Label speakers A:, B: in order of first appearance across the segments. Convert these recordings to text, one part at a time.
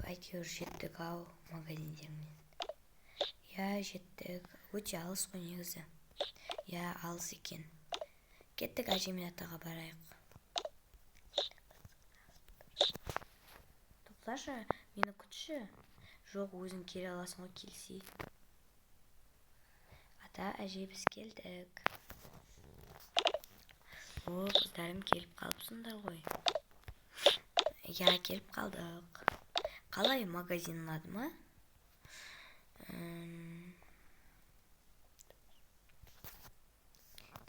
A: әйтеуір жеттік ау магазиндермен. Я жеттік. Өте алыс қой негізі. Я алыс екен. Кеттік әжемен атаға барайық. Тоқташы, мені күтші. Жоқ, өзің келе аласың ғой, келсей. Ата, әже, біз келдік. О, қыздарым келіп қалыпсыңдар ғой. Я, келіп қалдық. Қалай, магазин ұнады ма?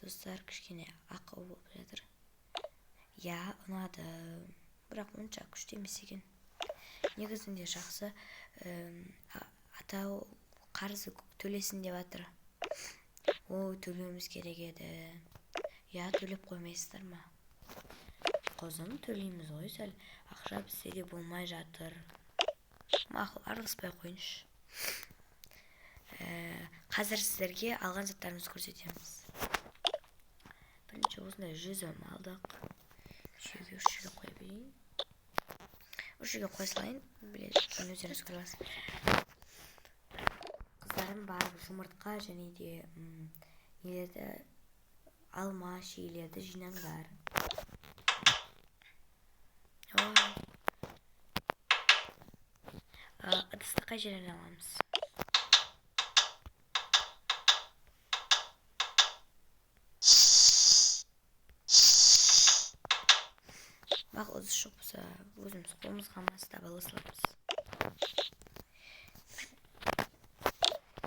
A: Достар кішкене ақау болып жатыр. Я, ұнады. Бірақ онша күшті емес екен. Негізінде жақсы. Атау қарызы төлесін деп жатыр. О, төлеуіміз керек еді. Я, төлеп қоймайсыздар ма? Қозым, төлейміз ғой, сәл ақша бізде де болмай жатыр. Мақұл, араласпай қойыңызшы. Қазір сіздерге алған заттарымызды көрсетеміз. Бірінші осындай 100 ом алдық. Үшеуге қой берейін. Үшеуге қой салайын. Білетін өздеріңіз көресіз. Қыздарым барып жұмыртқа және де нелерді алма, шиелерді жинаңдар. Ыдысты қай жерден аламыз? Бақ, ыдыс жоқ болса, өзіміз қолымызға маста баласыламыз.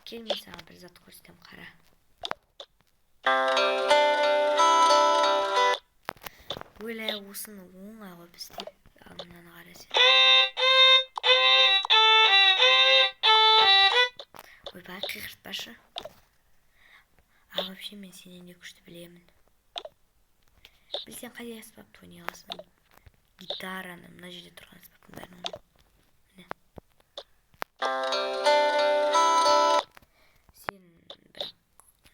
A: Келмен саған бір зат көрсетем, қара. Ойлай, осыны оңай ғой бізде. Ал мынаны қара сен. Ойбай, қиқыртпашы. Вообще мен сенен де күшті білемін. Білсең қайда аспапты ойнай аласың? Гитараны, мына жерде тұрған аспаптың бәрін ойнай. Міне. Сен бірақ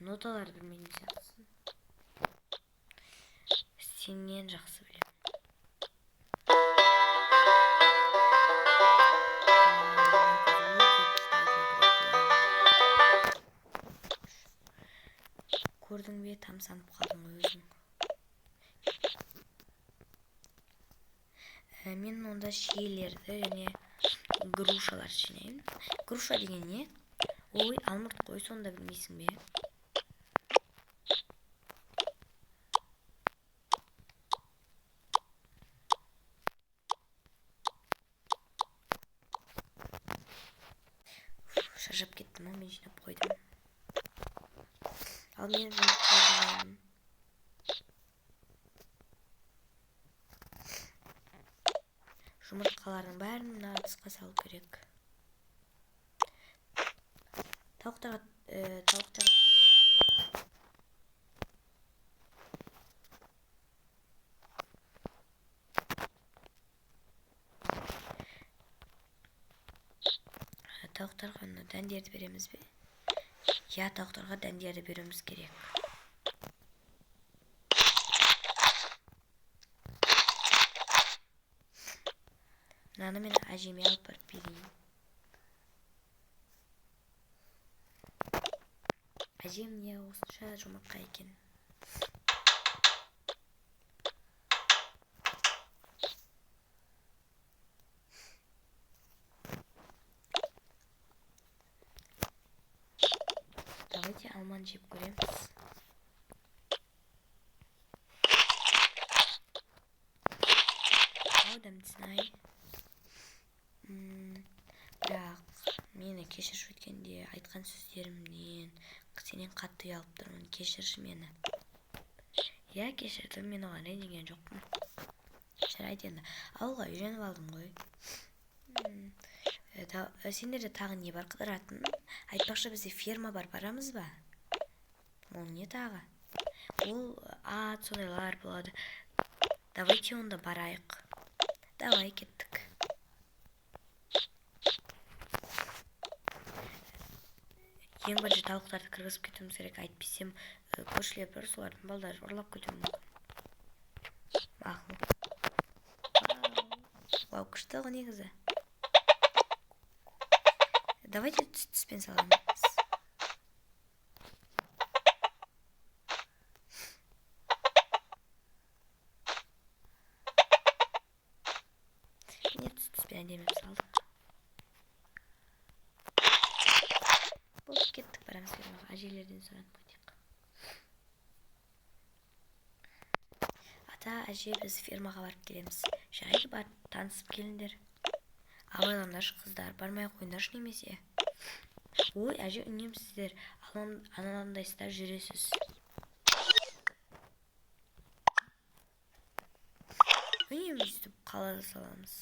A: ноталарды білмейтін сияқтысың. Сенен жақсы білемін. Көрдің бе, тамсанып қалдың өзің. Мен онда шиелерді және грушалар жинаймын. Груша деген не? Ой, алмұрт қой, сонда білмейсің бе? Шаршап кеттім, мен жинап қойдым. Ал мен жұмыртқа жинаймын. Жұмыртқалардың бәрін мына ыдысқа салу керек. Тауықтарға дәндерді береміз бе? Я, тауықтарға дәндерді беруіміз керек. Мынаны мен әжеме алып барып берейін. Әжем не осынша жұмыртқа екен. Давайте алманы жеп көреміз. Ау, дәмдісін-ай. Бірақ мені кешірші өткенде айтқан сөздерімнен сенен қатты ұялып тұрмын. Кешірші мені. Я, кешірдім, мен оған ренжіген жоқпын. Жарайды енді. Ауылға үйреніп алдым ғой. Сендерде тағы не бар қыдыратын? Айтпақшы, бізде ферма бар, барамыз ба? Ол не тағы? Ол ат, сондайлар болады. Давайте онда барайық. Давай, кеттік. Ең бірінші тауықтарды кіргізіп кетуіміз керек. Айтпесем, көршілер бір солардың балдары ұрлап кетуі мүмкін. Мақұл. Вау, күшті ғой негізі. Давайте түспен саламыз. Міне түспен әдемі салдық. Болып кеттік, барамыз фермаға. Әжелерден сұранып кетейік. Ата, әже, біз фермаға барып келеміз. Жарайды, барып танысып келіңдер. Абайлаңдаршы қыздар, бармай қойыңдаршы немесе. Ой, әже, үнемсіздер. Анандайсыздар жүресіз. Үнемі өстіп қалада саламыз.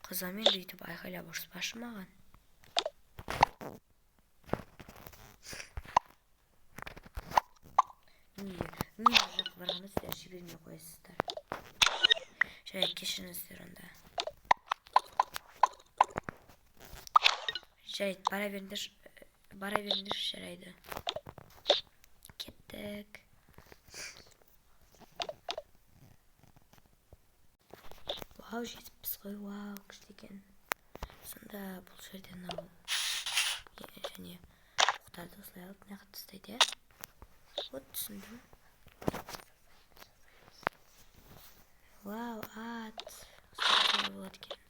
A: Қызамен өйтіп айқайлап ұрыспашы маған. Неге жаққа барғанда сіздер жібермей қоясыздар. Жарайды, кешіріңіздер онда. Жарайды, бара беріңдер, жарайды. Кеттік. Вау, жетіппіз ғой, вау, күшті екен. Сонда бұл жерден ау және тоқтарды осылай алып мына жаққа тастайды, вот түсіндім. Вау, ат. Осылай болады екен.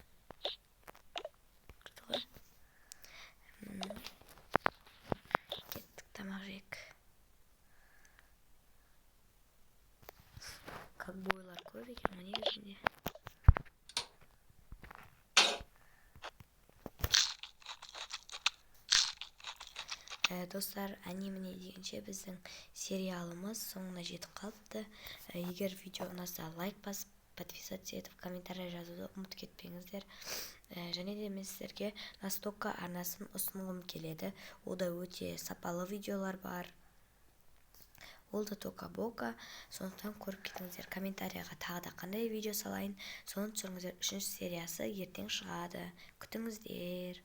A: Күшті ғой. Кеттік, тамақ жейік. Ковбойлар көп екен ғой негізінде. Достар, әне-міне дегенше біздің сериалымыз соңына жетіп қалыпты. Егер видео ұнаса, лайк басып, подписаться етіп, комментарий жазуды ұмытып кетпеңіздер. Және де мен сіздерге Настолка арнасын ұсынғым келеді. Ода өте сапалы видеолар бар. Ол да Тока-Бока. Сондықтан көріп кетіңіздер. Комментарияға тағы да қандай видео салайын, соны түсіріңіздер. 3-ші сериясы ертең шығады. Күтіңіздер.